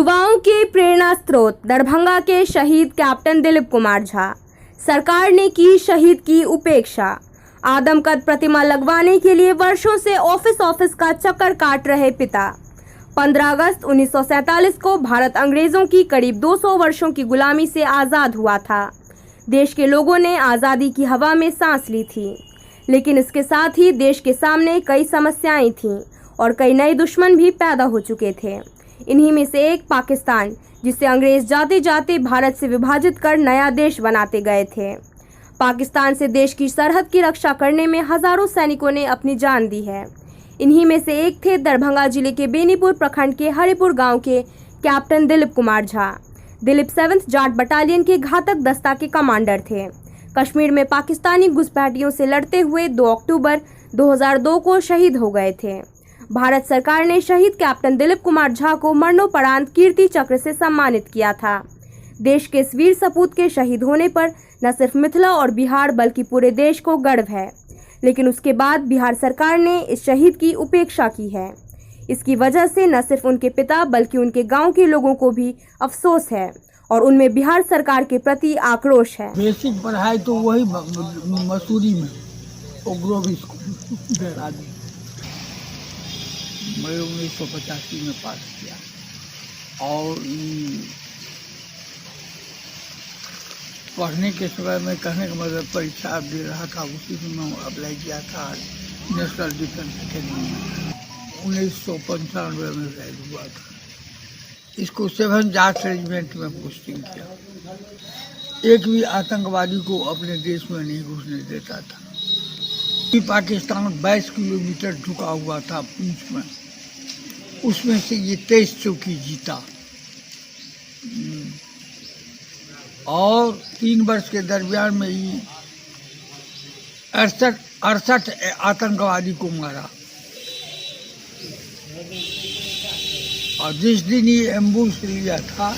युवाओं के प्रेरणा स्रोत दरभंगा के शहीद कैप्टन दिलीप कुमार झा। सरकार ने की शहीद की उपेक्षा। आदमकद प्रतिमा लगवाने के लिए वर्षों से ऑफिस का चक्कर काट रहे पिता। 15 अगस्त 1947 को भारत अंग्रेजों की करीब 200 वर्षों की गुलामी से आज़ाद हुआ था। देश के लोगों ने आज़ादी की हवा में सांस ली थी, लेकिन इसके साथ ही देश के सामने कई समस्याएं थीं और कई नए दुश्मन भी पैदा हो चुके थे। इन्हीं में से एक पाकिस्तान, जिसे अंग्रेज जाते जाते भारत से विभाजित कर नया देश बनाते गए थे। पाकिस्तान से देश की सरहद की रक्षा करने में हजारों सैनिकों ने अपनी जान दी है। इन्हीं में से एक थे दरभंगा जिले के बेनीपुर प्रखंड के हरिपुर गांव के captain Dilip Kumar Jha. Dilip 7th Jat battalion के घातक दस्ता के कमांडर थे। कश्मीर में पाकिस्तानी घुसपैठियों से लड़ते हुए 2 अक्टूबर 2002 को शहीद हो गए थे। भारत सरकार ने शहीद कैप्टन दिलीप कुमार झा को मरणोपरांत कीर्ति चक्र से सम्मानित किया था। देश के इस वीर सपूत के शहीद होने पर न सिर्फ मिथिला और बिहार बल्कि पूरे देश को गर्व है, लेकिन उसके बाद बिहार सरकार ने इस शहीद की उपेक्षा की है। इसकी वजह से न सिर्फ उनके पिता बल्कि उनके गांव के लोगों को भी अफसोस है और उनमें बिहार सरकार के प्रति आक्रोश है। बेसिक पढ़ाई तो वही मसूरी में ग्रोव स्कूल मैं 1985 में पास किया और पढ़ने के समय में कहने का मतलब परीक्षा दे रहा था, उसी में अप्लाई किया था नेशनल डिफेंस अकेडमी में। 1995 में रैड हुआ था। इसको 7 जाट रेजिमेंट में पोस्टिंग किया। एक भी आतंकवादी को अपने देश में नहीं घुसने देता था। पाकिस्तान 22 किलोमीटर झुका हुआ था पूंछ में, उसमें से ये 23 चौकी जीता और 3 वर्ष के दरमियान में ही 68 आतंकवादी को मारा। और जिस दिन ये एम्बुश लिया था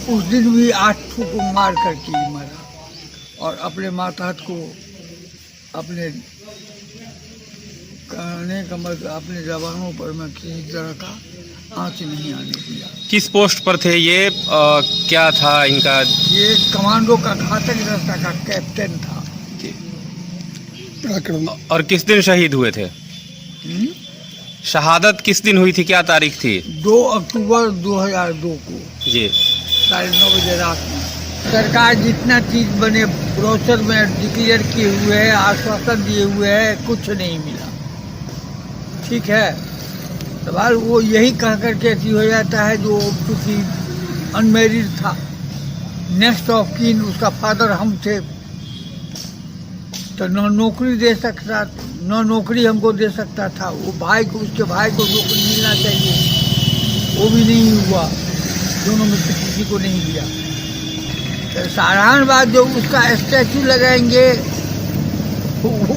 उस दिन भी 8 को मार करके ही मारा और अपने मातहत को अपने कहने का मतलब अपने जवानों पर मैं किसी तरह का आँच नहीं आने दिया। किस पोस्ट पर थे ये? क्या था इनका? ये कमांडो का घातक दस्ता का कैप्टन था। और किस दिन शहीद हुए थे? शहादत किस दिन हुई थी, क्या तारीख थी? 2 अक्टूबर 2002 को जी 9:30 बजे रात में। सरकार जितना चीज बने ब्रोशर में डिक्लेयर किए हुए है, आश्वासन दिए हुए है, कुछ नहीं मिला। ठीक है, सवाल वो यही कह करके ऐसी हो जाता है जो चूँकि अनमेरिड था, नेक्स्ट ऑफ किन उसका फादर हम थे, तो न नौकरी दे सकता, न नौकरी हमको दे सकता था। वो भाई को, उसके भाई को नौकरी मिलना चाहिए, वो भी नहीं हुआ, दोनों में से किसी को नहीं दिया। तो साधारण बात जो उसका स्टैचू लगाएंगे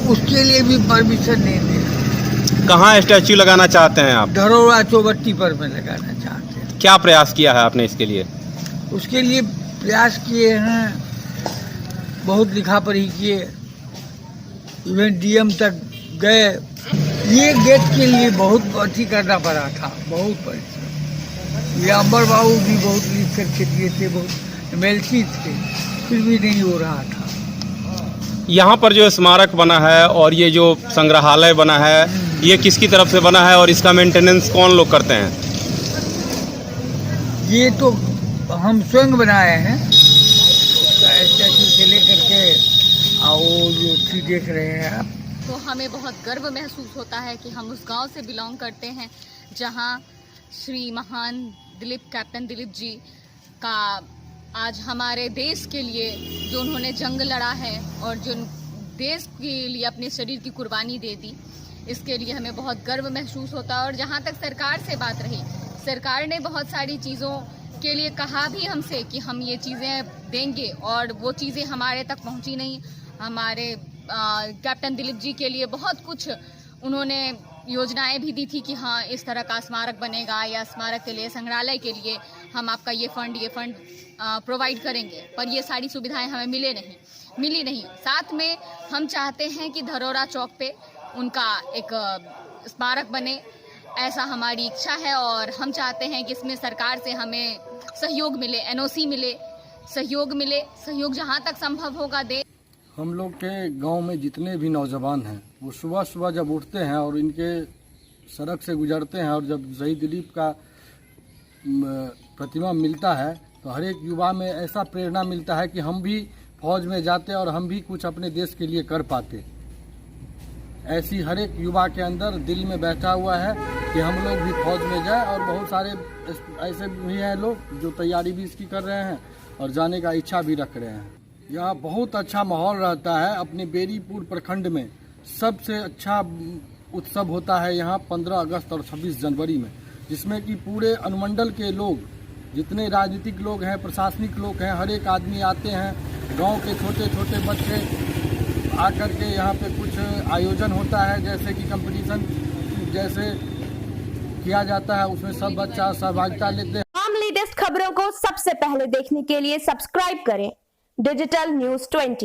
उसके लिए भी परमिशन नहीं दे। कहाँ स्टैचू लगाना चाहते हैं आप? धरोड़ा चौबट्टी पर में लगाना चाहते हैं। क्या प्रयास किया है आपने इसके लिए? उसके लिए प्रयास किए हैं, बहुत लिखा पढ़ी किए, इवन डीएम तक गए। ये गेट के लिए बहुत अथी करना पड़ा था, बहुत परिश्रम। ये अंबर बाबू भी बहुत लिख कर दिए थे, बहुत मेलची थे, फिर भी नहीं हो रहा था। यहाँ पर जो स्मारक बना है और ये जो संग्रहालय बना है, ये किसकी तरफ से बना है और इसका मेंटेनेंस कौन लोग करते हैं? ये तो हम स्वयं बनाए हैं, उसका स्टैचू से लेकर के और वो जो चीज देख रहे हैं आप। तो हमें बहुत गर्व महसूस होता है कि हम उस गांव से बिलोंग करते हैं जहां श्री महान कैप्टन दिलीप जी का आज हमारे देश के लिए जो उन्होंने जंग लड़ा है और जो देश के लिए अपने शरीर की कुर्बानी दे दी, इसके लिए हमें बहुत गर्व महसूस होता है। और जहाँ तक सरकार से बात रही, सरकार ने बहुत सारी चीज़ों के लिए कहा भी हमसे कि हम ये चीज़ें देंगे और वो चीज़ें हमारे तक पहुँची नहीं। हमारे कैप्टन दिलीप जी के लिए बहुत कुछ उन्होंने योजनाएं भी दी थी कि हाँ इस तरह का स्मारक बनेगा या स्मारक के लिए, संग्रहालय के लिए हम आपका ये फंड प्रोवाइड करेंगे, पर ये सारी सुविधाएं हमें मिली नहीं। साथ में हम चाहते हैं कि धरोड़ा चौक पे उनका एक स्मारक बने ऐसा हमारी इच्छा है और हम चाहते हैं कि इसमें सरकार से हमें सहयोग मिले, एनओसी मिले, सहयोग जहाँ तक संभव होगा दे। हम लोग के गांव में जितने भी नौजवान हैं वो सुबह सुबह जब उठते हैं और इनके सड़क से गुजरते हैं और जब शहीद दिलीप का प्रतिमा मिलता है तो हर एक युवा में ऐसा प्रेरणा मिलता है कि हम भी फौज में जाते और हम भी कुछ अपने देश के लिए कर पाते। ऐसी हर एक युवा के अंदर दिल में बैठा हुआ है कि हम लोग भी फौज में जाए और बहुत सारे ऐसे भी हैं लोग जो तैयारी भी इसकी कर रहे हैं और जाने का इच्छा भी रख रहे हैं। यहाँ बहुत अच्छा माहौल रहता है। अपने बेरीपुर प्रखंड में सबसे अच्छा उत्सव होता है यहाँ 15 अगस्त और 26 जनवरी में, जिसमें कि पूरे अनुमंडल के लोग, जितने राजनीतिक लोग हैं, प्रशासनिक लोग हैं, हर एक आदमी आते हैं। गांव के छोटे छोटे बच्चे आकर के यहाँ पे कुछ आयोजन होता है, जैसे कि कंपटीशन जैसे किया जाता है, उसमें सब बच्चा सहभागिता लेते हैं। तमाम लेटेस्ट खबरों को सबसे पहले देखने के लिए सब्सक्राइब करें डिजिटल न्यूज़ 20।